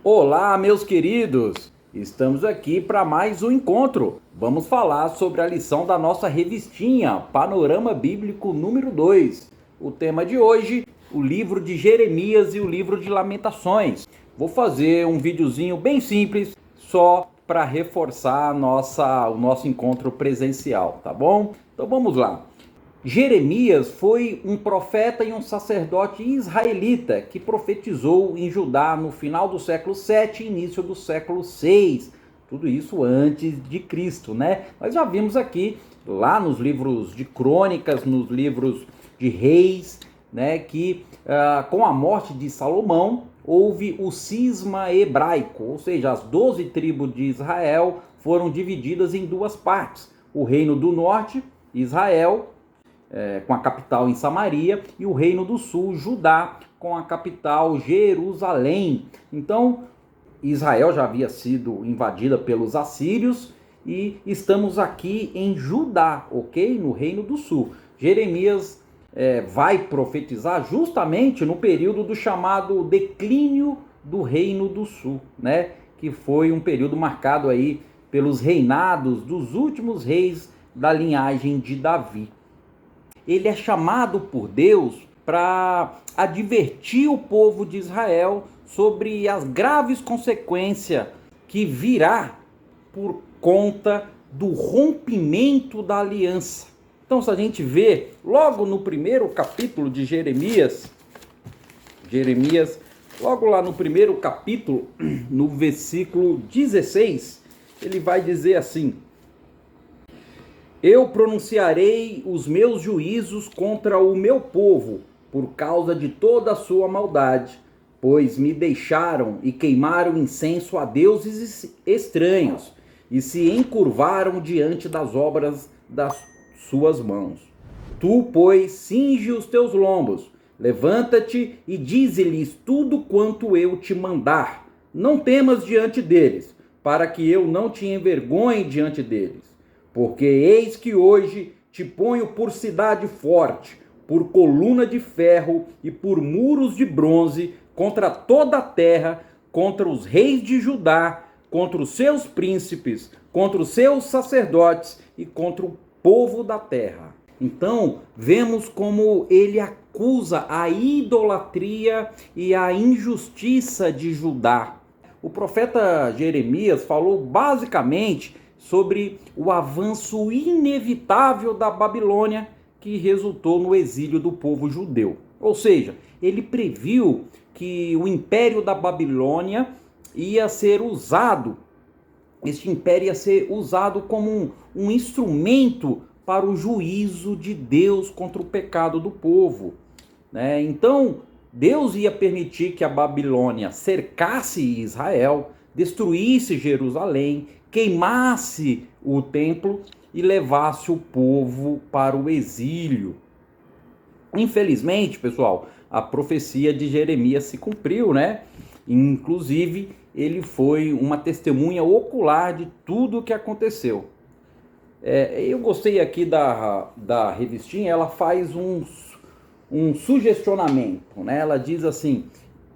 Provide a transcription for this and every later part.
Olá, meus queridos! Estamos aqui para mais um encontro. Vamos falar sobre a lição da nossa revistinha, Panorama Bíblico número 2. O tema de hoje, o livro de Jeremias e o livro de Lamentações. Vou fazer um videozinho bem simples, só para reforçar o nosso encontro presencial, tá bom? Então vamos lá. Jeremias foi um profeta e um sacerdote israelita que profetizou em Judá no final do século 7 e início do século 6. Tudo isso antes de Cristo, né? Nós já vimos aqui, lá nos livros de crônicas, nos livros de reis, né, que com a morte de Salomão, houve o cisma hebraico, ou seja, as 12 tribos de Israel foram divididas em duas partes. O reino do norte, Israel, com a capital em Samaria, e o reino do sul, Judá, com a capital Jerusalém. Então, Israel já havia sido invadida pelos assírios e estamos aqui em Judá, ok? No reino do sul. Jeremias vai profetizar justamente no período do chamado declínio do reino do sul, né? Que foi um período marcado aí pelos reinados dos últimos reis da linhagem de Davi. Ele é chamado por Deus para advertir o povo de Israel sobre as graves consequências que virá por conta do rompimento da aliança. Então, se a gente vê logo no primeiro capítulo de Jeremias, logo lá no primeiro capítulo, no versículo 16, ele vai dizer assim: eu pronunciarei os meus juízos contra o meu povo, por causa de toda a sua maldade, pois me deixaram e queimaram incenso a deuses estranhos, e se encurvaram diante das obras das suas mãos. Tu, pois, cinge os teus lombos, levanta-te e dize-lhes tudo quanto eu te mandar. Não temas diante deles, para que eu não te envergonhe diante deles. Porque eis que hoje te ponho por cidade forte, por coluna de ferro e por muros de bronze, contra toda a terra, contra os reis de Judá, contra os seus príncipes, contra os seus sacerdotes e contra o povo da terra. Então, vemos como ele acusa a idolatria e a injustiça de Judá. O profeta Jeremias falou basicamente sobre o avanço inevitável da Babilônia, que resultou no exílio do povo judeu. Ou seja, ele previu que o império da Babilônia ia ser usado, este império ia ser usado como um instrumento para o juízo de Deus contra o pecado do povo, né? Então, Deus ia permitir que a Babilônia cercasse Israel, destruísse Jerusalém, queimasse o templo e levasse o povo para o exílio. Infelizmente, pessoal, a profecia de Jeremias se cumpriu, né? Inclusive, ele foi uma testemunha ocular de tudo o que aconteceu. Eu gostei aqui da revistinha, ela faz um sugestionamento, né? Ela diz assim: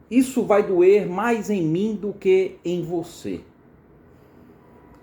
isso vai doer mais em mim do que em você.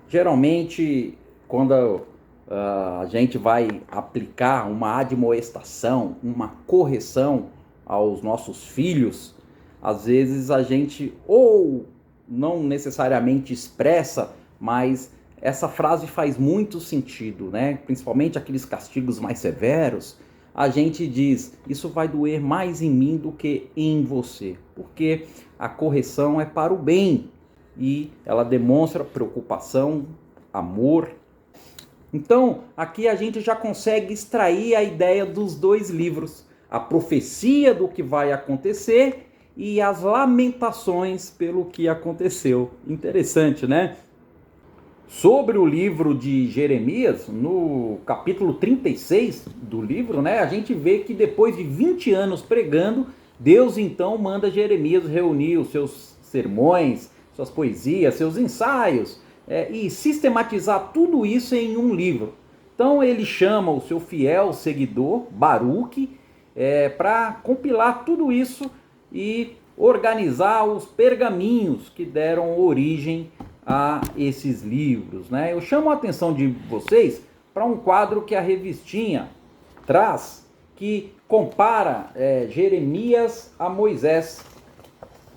Geralmente, quando a gente vai aplicar uma admoestação, uma correção aos nossos filhos, às vezes a gente ou não necessariamente expressa, mas essa frase faz muito sentido, né? Principalmente aqueles castigos mais severos. A gente diz: isso vai doer mais em mim do que em você, porque a correção é para o bem e ela demonstra preocupação, amor. Então, aqui a gente já consegue extrair a ideia dos dois livros: a profecia do que vai acontecer e as lamentações pelo que aconteceu. Interessante, né? Sobre o livro de Jeremias, no capítulo 36 do livro, né, a gente vê que depois de 20 anos pregando, Deus então manda Jeremias reunir os seus sermões, suas poesias, seus ensaios, e sistematizar tudo isso em um livro. Então ele chama o seu fiel seguidor, Baruque, para compilar tudo isso e organizar os pergaminhos que deram origem a esses livros, né? Eu chamo a atenção de vocês para um quadro que a revistinha traz, que compara Jeremias a Moisés,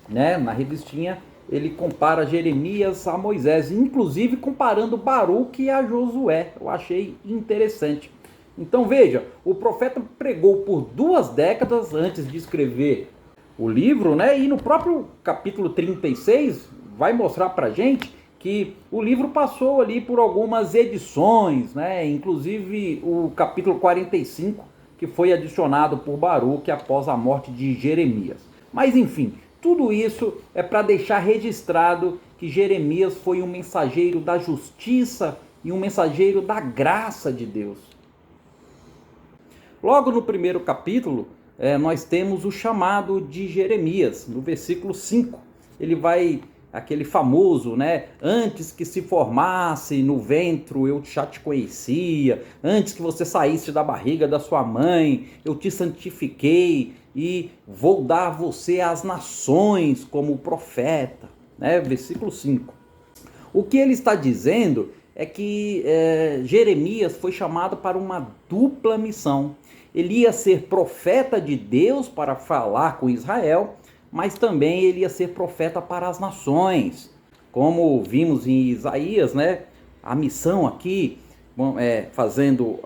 né? Na revistinha ele compara Jeremias a Moisés, inclusive comparando Baruque a Josué. Eu achei interessante. Então veja, o profeta pregou por 2 décadas antes de escrever o livro, né? E no próprio capítulo 36 vai mostrar pra gente que o livro passou ali por algumas edições, né? Inclusive o capítulo 45, que foi adicionado por Baruque após a morte de Jeremias. Mas enfim, tudo isso é para deixar registrado que Jeremias foi um mensageiro da justiça e um mensageiro da graça de Deus. Logo no primeiro capítulo, nós temos o chamado de Jeremias, no versículo 5. Ele vai, aquele famoso, né? Antes que se formasse no ventre, eu já te conhecia. Antes que você saísse da barriga da sua mãe, eu te santifiquei e vou dar você às nações como profeta, né? Versículo 5. O que ele está dizendo é que Jeremias foi chamado para uma dupla missão. Ele ia ser profeta de Deus para falar com Israel, mas também ele ia ser profeta para as nações. Como vimos em Isaías, né? A missão aqui, fazendo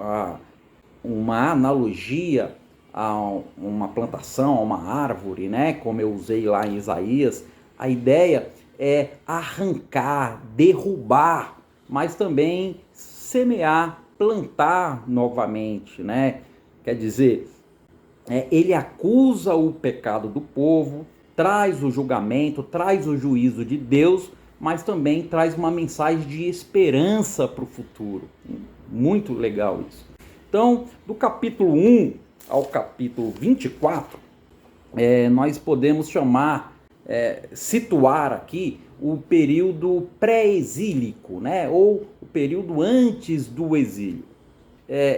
uma analogia a uma plantação, a uma árvore, né? Como eu usei lá em Isaías, a ideia é arrancar, derrubar, mas também semear, plantar novamente, né? Quer dizer, ele acusa o pecado do povo, traz o julgamento, traz o juízo de Deus, mas também traz uma mensagem de esperança para o futuro. Muito legal isso. Então, do capítulo 1 ao capítulo 24, nós podemos situar aqui o período pré-exílico, né? Ou o período antes do exílio.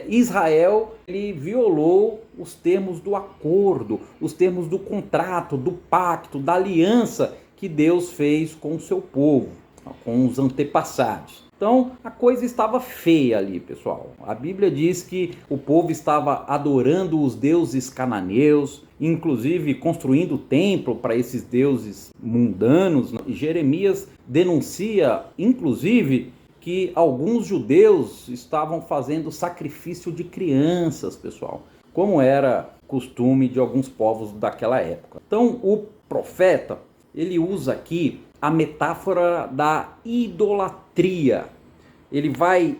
Israel ele violou os termos do acordo, os termos do contrato, do pacto, da aliança que Deus fez com o seu povo, com os antepassados. Então a coisa estava feia ali, pessoal. A Bíblia diz que o povo estava adorando os deuses cananeus, inclusive construindo templo para esses deuses mundanos. Jeremias denuncia, inclusive, que alguns judeus estavam fazendo sacrifício de crianças, pessoal, como era costume de alguns povos daquela época. Então, o profeta, ele usa aqui a metáfora da idolatria. Ele vai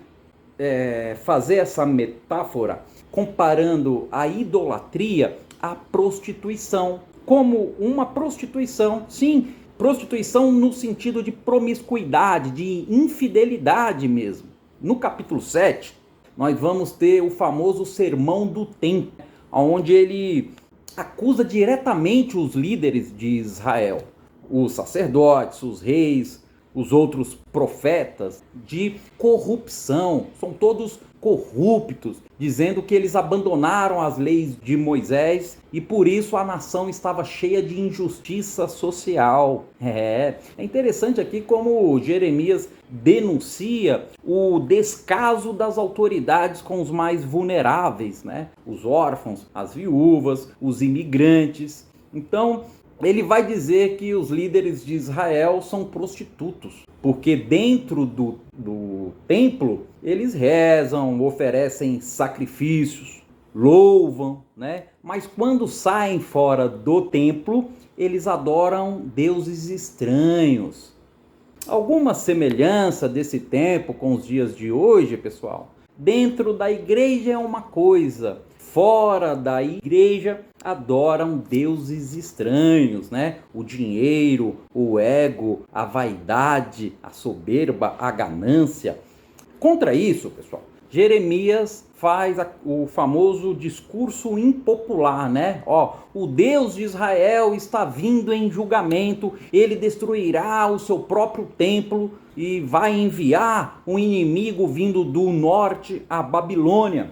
fazer essa metáfora comparando a idolatria à prostituição, como uma prostituição, sim, prostituição no sentido de promiscuidade, de infidelidade mesmo. No capítulo 7, nós vamos ter o famoso Sermão do Templo, onde ele acusa diretamente os líderes de Israel, os sacerdotes, os reis, os outros profetas, de corrupção. São todos corruptos, dizendo que eles abandonaram as leis de Moisés e por isso a nação estava cheia de injustiça social. É interessante aqui como Jeremias denuncia o descaso das autoridades com os mais vulneráveis, né? Os órfãos, as viúvas, os imigrantes. Então, ele vai dizer que os líderes de Israel são prostitutos, porque dentro do templo eles rezam, oferecem sacrifícios, louvam, né? Mas quando saem fora do templo, eles adoram deuses estranhos. Alguma semelhança desse tempo com os dias de hoje, pessoal? Dentro da igreja é uma coisa, fora da igreja adoram deuses estranhos, né? O dinheiro, o ego, a vaidade, a soberba, a ganância. Contra isso, pessoal, Jeremias faz o famoso discurso impopular, né? O Deus de Israel está vindo em julgamento, ele destruirá o seu próprio templo e vai enviar um inimigo vindo do norte, a Babilônia.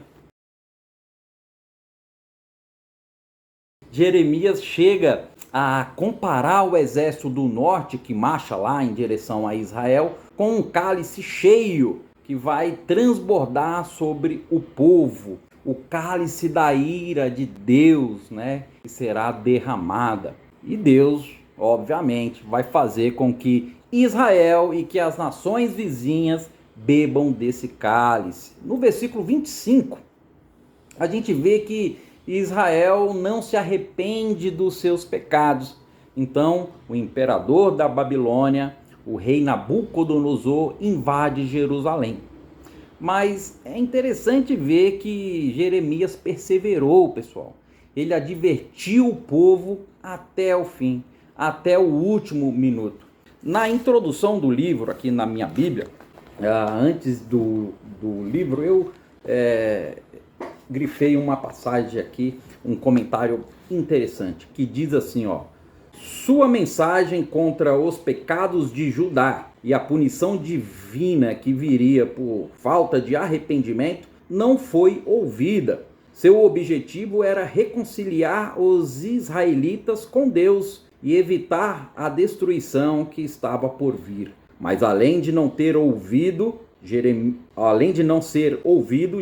Jeremias chega a comparar o exército do norte que marcha lá em direção a Israel com um cálice cheio que vai transbordar sobre o povo, o cálice da ira de Deus, né, que será derramada. E Deus, obviamente, vai fazer com que Israel e que as nações vizinhas bebam desse cálice. No versículo 25, a gente vê que Israel não se arrepende dos seus pecados. Então, o imperador da Babilônia, o rei Nabucodonosor, invade Jerusalém. Mas é interessante ver que Jeremias perseverou, pessoal. Ele advertiu o povo até o fim, até o último minuto. Na introdução do livro, aqui na minha Bíblia, antes do livro, eu grifei uma passagem aqui, um comentário interessante, que diz assim, ó: sua mensagem contra os pecados de Judá e a punição divina que viria por falta de arrependimento não foi ouvida. Seu objetivo era reconciliar os israelitas com Deus e evitar a destruição que estava por vir. Mas além de não ser ouvido,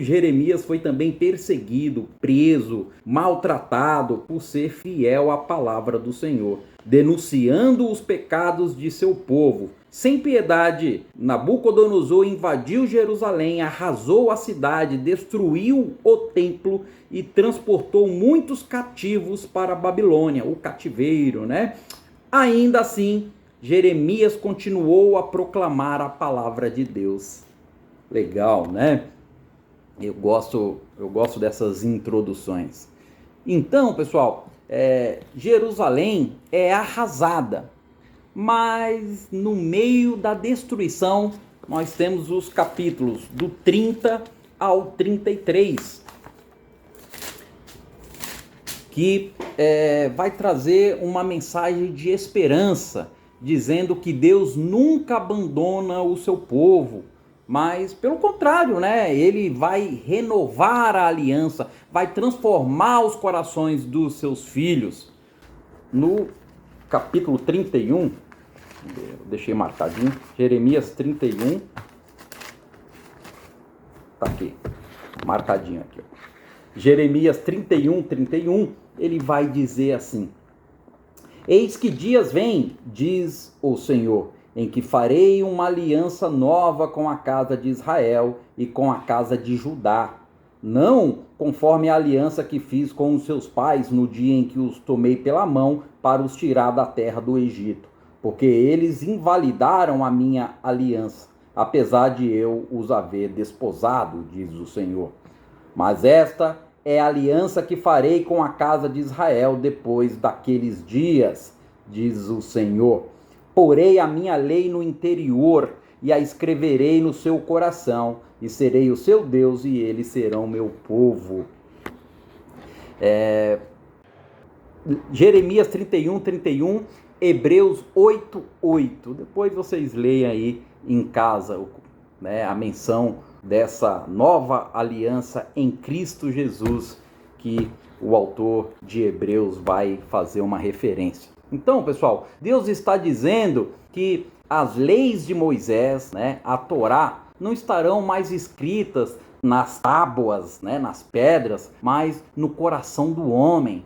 Jeremias foi também perseguido, preso, maltratado por ser fiel à palavra do Senhor, denunciando os pecados de seu povo. Sem piedade, Nabucodonosor invadiu Jerusalém, arrasou a cidade, destruiu o templo e transportou muitos cativos para a Babilônia, o cativeiro, né? Ainda assim, Jeremias continuou a proclamar a palavra de Deus. Legal, né? Eu gosto dessas introduções. Então, pessoal, Jerusalém é arrasada, mas no meio da destruição nós temos os capítulos do 30 ao 33, que vai trazer uma mensagem de esperança, dizendo que Deus nunca abandona o seu povo, mas pelo contrário, né? Ele vai renovar a aliança, vai transformar os corações dos seus filhos. No capítulo 31, eu deixei marcadinho, Jeremias 31, tá aqui, marcadinho aqui, ó. Jeremias 31, ele vai dizer assim: eis que dias vêm, diz o Senhor, em que farei uma aliança nova com a casa de Israel e com a casa de Judá, não conforme a aliança que fiz com os seus pais no dia em que os tomei pela mão para os tirar da terra do Egito, porque eles invalidaram a minha aliança, apesar de eu os haver desposado, diz o Senhor. Mas esta é a aliança que farei com a casa de Israel depois daqueles dias, diz o Senhor. Porei a minha lei no interior e a escreverei no seu coração, e serei o seu Deus e eles serão meu povo. Jeremias 31, Hebreus 8. Depois vocês leiam aí em casa, né, a menção dessa nova aliança em Cristo Jesus, que o autor de Hebreus vai fazer uma referência. Então, pessoal, Deus está dizendo que as leis de Moisés, né, a Torá, não estarão mais escritas nas tábuas, né, nas pedras, mas no coração do homem.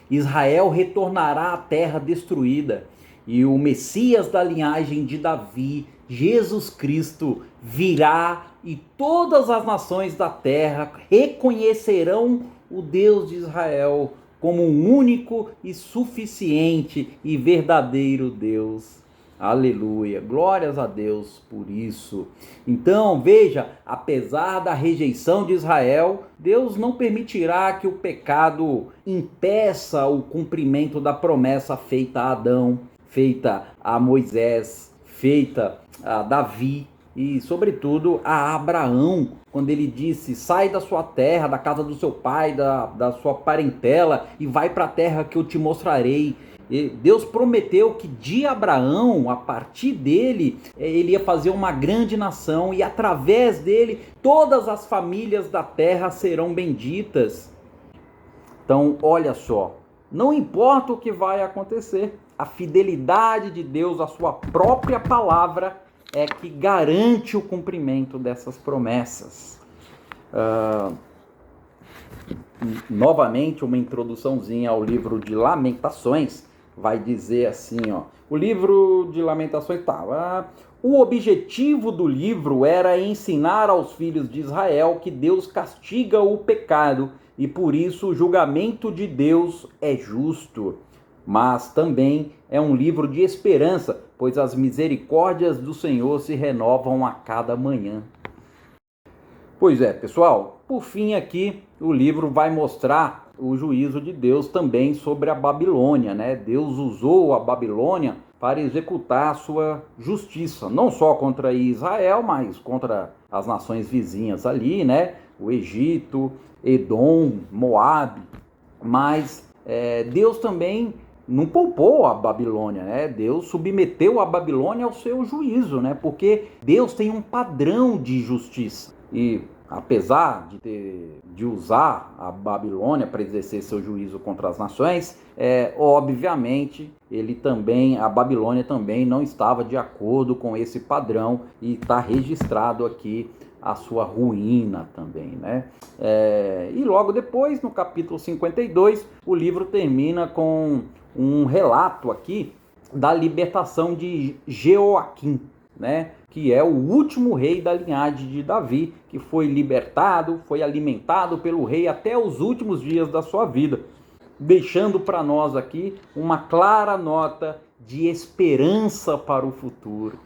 Israel retornará à terra destruída e o Messias da linhagem de Davi, Jesus Cristo, virá e todas as nações da terra reconhecerão o Deus de Israel como um único e suficiente e verdadeiro Deus. Aleluia, glórias a Deus por isso. Então, veja, apesar da rejeição de Israel, Deus não permitirá que o pecado impeça o cumprimento da promessa feita a Adão, feita a Moisés, feita a Davi e, sobretudo, a Abraão, quando ele disse: sai da sua terra, da casa do seu pai, da sua parentela e vai para a terra que eu te mostrarei. E Deus prometeu que de Abraão, a partir dele, ele ia fazer uma grande nação e através dele todas as famílias da terra serão benditas. Então, olha só, Não importa o que vai acontecer, a fidelidade de Deus à sua própria palavra é que garante o cumprimento dessas promessas. Novamente, uma introduçãozinha ao livro de Lamentações vai dizer assim, ó, o livro de Lamentações o objetivo do livro era ensinar aos filhos de Israel que Deus castiga o pecado e por isso o julgamento de Deus é justo. Mas também é um livro de esperança, pois as misericórdias do Senhor se renovam a cada manhã. Pois é, pessoal, por fim aqui o livro vai mostrar o juízo de Deus também sobre a Babilônia, né? Deus usou a Babilônia para executar a sua justiça, não só contra Israel, mas contra as nações vizinhas ali, né? O Egito, Edom, Moabe. Mas Deus também não poupou a Babilônia, né? Deus submeteu a Babilônia ao seu juízo, né? Porque Deus tem um padrão de justiça. E apesar de usar a Babilônia para exercer seu juízo contra as nações, obviamente a Babilônia também não estava de acordo com esse padrão e está registrado aqui a sua ruína também, né? E logo depois, no capítulo 52, o livro termina com um relato aqui da libertação de Jeoaquim, né? Que é o último rei da linhagem de Davi, que foi libertado, foi alimentado pelo rei até os últimos dias da sua vida, deixando para nós aqui uma clara nota de esperança para o futuro.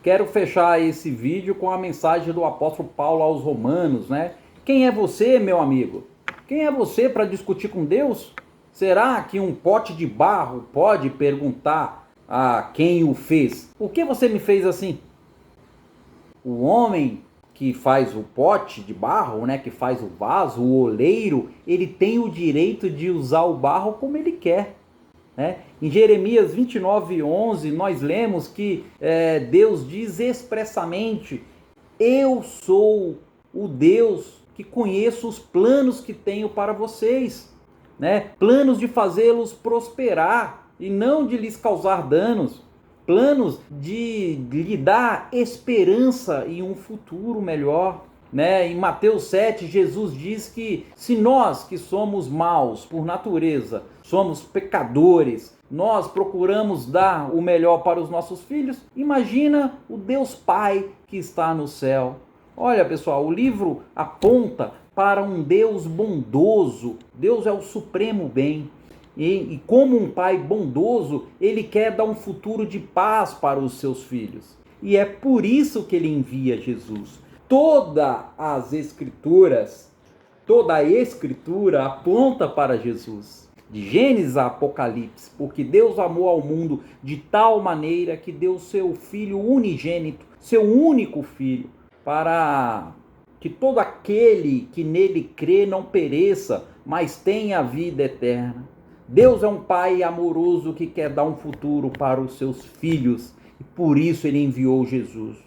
Quero fechar esse vídeo com a mensagem do apóstolo Paulo aos Romanos, né? Quem é você, meu amigo? Quem é você para discutir com Deus? Será que um pote de barro pode perguntar a quem o fez: por que você me fez assim? O homem que faz o pote de barro, né, que faz o vaso, o oleiro, ele tem o direito de usar o barro como ele quer, né? Em Jeremias 29:11 nós lemos que Deus diz expressamente: eu sou o Deus que conheço os planos que tenho para vocês, né? Planos de fazê-los prosperar e não de lhes causar danos, planos de lhe dar esperança e um futuro melhor, né? Em Mateus 7, Jesus diz que se nós que somos maus por natureza, somos pecadores, nós procuramos dar o melhor para os nossos filhos, imagina o Deus Pai que está no céu. Olha, pessoal, o livro aponta para um Deus bondoso. Deus é o supremo bem. E como um pai bondoso, ele quer dar um futuro de paz para os seus filhos. E é por isso que ele envia Jesus. Toda a escritura aponta para Jesus. De Gênesis a Apocalipse, porque Deus amou ao mundo de tal maneira que deu seu Filho unigênito, seu único Filho, para que todo aquele que nele crê não pereça, mas tenha a vida eterna. Deus é um pai amoroso que quer dar um futuro para os seus filhos e por isso ele enviou Jesus.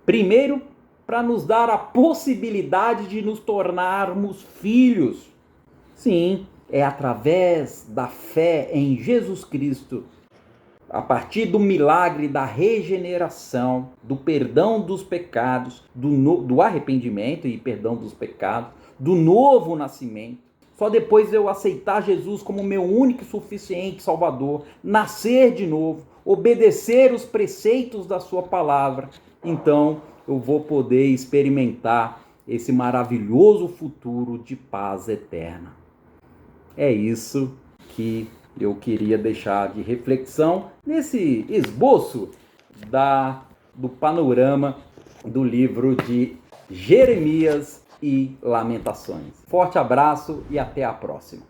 Primeiro, para nos dar a possibilidade de nos tornarmos filhos. Sim, é através da fé em Jesus Cristo, a partir do milagre da regeneração, do perdão dos pecados, do arrependimento e perdão dos pecados, do novo nascimento. Só depois de eu aceitar Jesus como meu único e suficiente Salvador, nascer de novo, obedecer os preceitos da sua palavra, então eu vou poder experimentar esse maravilhoso futuro de paz eterna. É isso que eu queria deixar de reflexão nesse esboço do panorama do livro de Jeremias e Lamentações. Forte abraço e até a próxima.